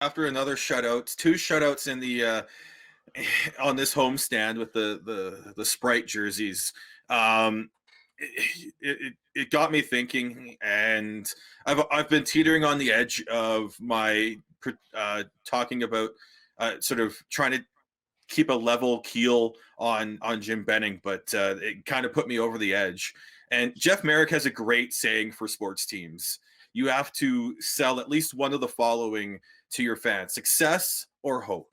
After another shutout, two shutouts in the on this homestand with the Sprite jerseys. It got me thinking, and I've been teetering on the edge of my talking about sort of trying to keep a level keel on Jim Benning, but it kind of put me over the edge. And Jeff Merrick has a great saying for sports teams: you have to sell at least one of the following to your fans: success or hope.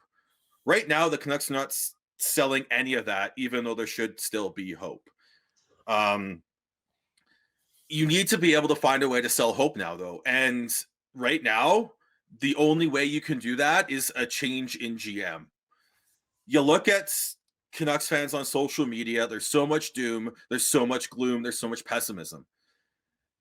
Right now, the Canucks are not selling any of that, even though there should still be hope. Um, you need to be able to find a way to sell hope now, though. And right now, the only way you can do that is a change in GM. You look at Canucks fans on social media, there's so much doom, there's so much gloom, there's so much pessimism.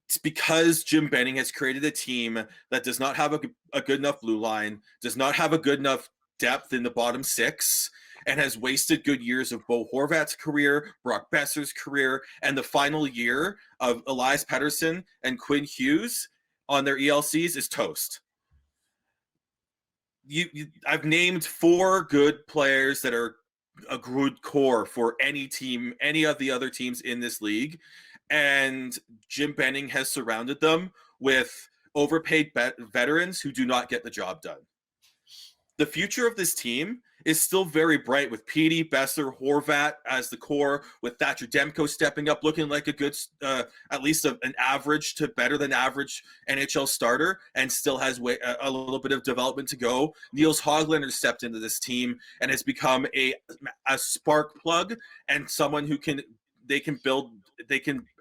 It's because Jim Benning has created a team that does not have a good enough blue line, does not have a good enough depth in the bottom six, and has wasted good years of Bo Horvat's career, Brock Besser's career, and the final year of Elias Pettersson and Quinn Hughes on their ELCs is toast. I've named four good players that are a good core for any team, any of the other teams in this league, and Jim Benning has surrounded them with overpaid veterans who do not get the job done. The future of this team is still very bright with Petey, Besser, Horvat as the core, with Thatcher Demko stepping up, looking like a good, at least an average to better than average NHL starter, and still has a little bit of development to go. Niels Hoglander stepped into this team and has become a spark plug and someone who they can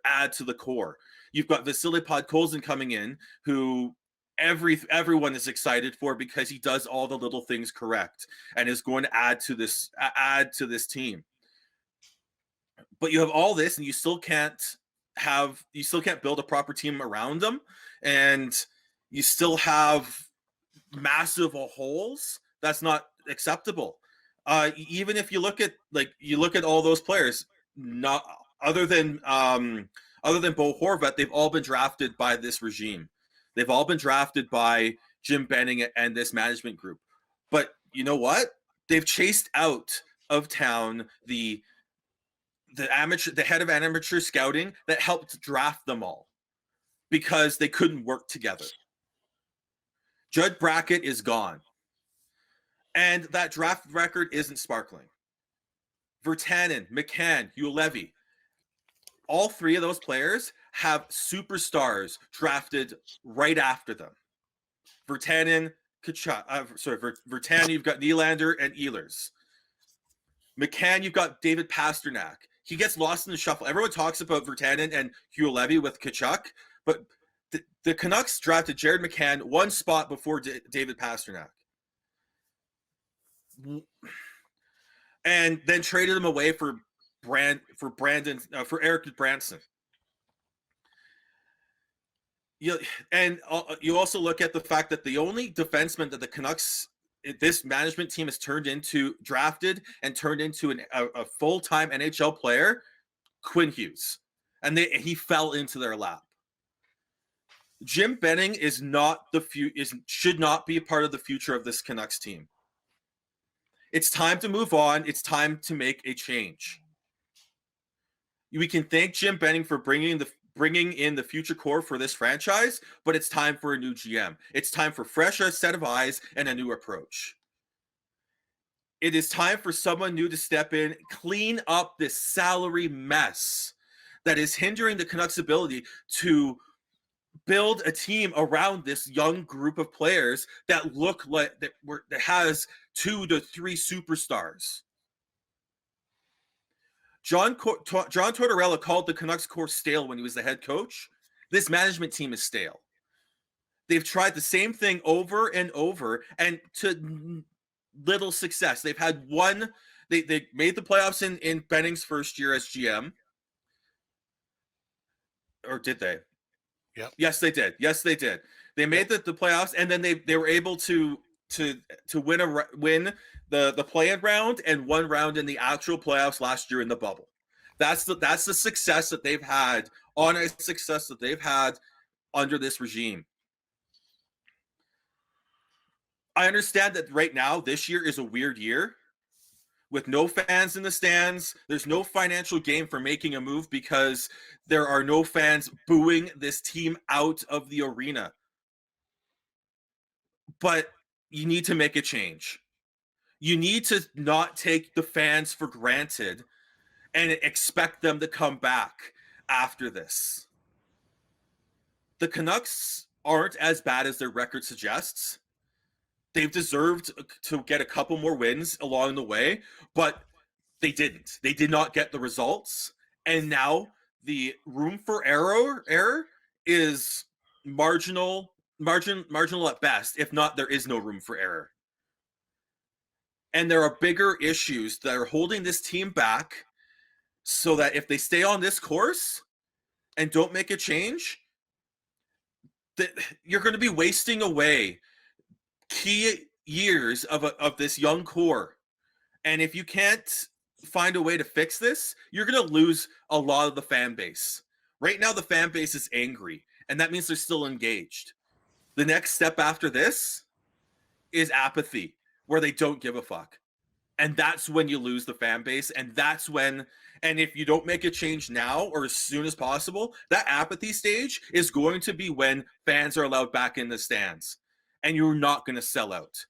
add to the core. You've got Vasily Podkolzin coming in, who everyone is excited for because he does all the little things correct and is going to add to this team. But you have all this and you still can't build a proper team around them, and you still have massive holes. That's not acceptable. Even if you look at all those players, not other than Bo Horvat, they've all been drafted by this regime. They've all been drafted by Jim Benning and this management group. But you know what? They've chased out of town the head of amateur scouting that helped draft them all because they couldn't work together. Judd Brackett is gone. And that draft record isn't sparkling. Virtanen, McCann, Juolevi, all three of those players have superstars drafted right after them. Virtanen, Virtanen, you've got Nylander and Ehlers. McCann, you've got David Pastrnak. He gets lost in the shuffle. Everyone talks about Virtanen and Juolevi with Tkachuk, but the Canucks drafted Jared McCann one spot before David Pastrnak, and then traded him away for Erik Branson. And you also look at the fact that the only defenseman that the Canucks, this management team, has drafted and turned into a full-time NHL player, Quinn Hughes, and he fell into their lap. Jim Benning should not be a part of the future of this Canucks team. It's time to move on. It's time to make a change. We can thank Jim Benning for bringing in the future core for this franchise, but it's time for a new GM. It's time for fresh set of eyes and a new approach. It is time for someone new to step in, clean up this salary mess that is hindering the Canucks' ability to build a team around this young group of players that look like that has 2 to 3 superstars. John Tortorella called the Canucks core stale when he was the head coach. This management team is stale. They've tried the same thing over and over, and to little success. They've had one. They made the playoffs in Benning's first year as GM, or did they? Yep. Yes, they did. They made the playoffs, and then they were able to win the play-in round and one round in the actual playoffs last year in the bubble. That's the success that they've had, honest success that they've had under this regime. I understand that right now, this year is a weird year with no fans in the stands. There's no financial gain for making a move because there are no fans booing this team out of the arena. But you need to make a change. You need to not take the fans for granted and expect them to come back after this. The Canucks aren't as bad as their record suggests. They've deserved to get a couple more wins along the way, but they didn't. They did not get the results, and now the room for error is marginal at best, if not there is no room for error. And there are bigger issues that are holding this team back so that if they stay on this course and don't make a change, that you're going to be wasting away key years of this young core. And if you can't find a way to fix this, you're going to lose a lot of the fan base. Right now, the fan base is angry, and that means they're still engaged. The next step after this is apathy, where they don't give a fuck. And that's when you lose the fan base. And that's when, and if you don't make a change now or as soon as possible, that apathy stage is going to be when fans are allowed back in the stands. And you're not going to sell out.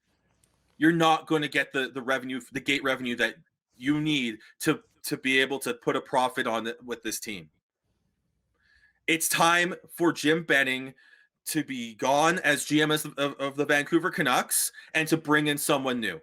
You're not going to get the revenue, the gate revenue that you need to be able to put a profit on it with this team. It's time for Jim Benning to be gone as GM of the Vancouver Canucks and to bring in someone new.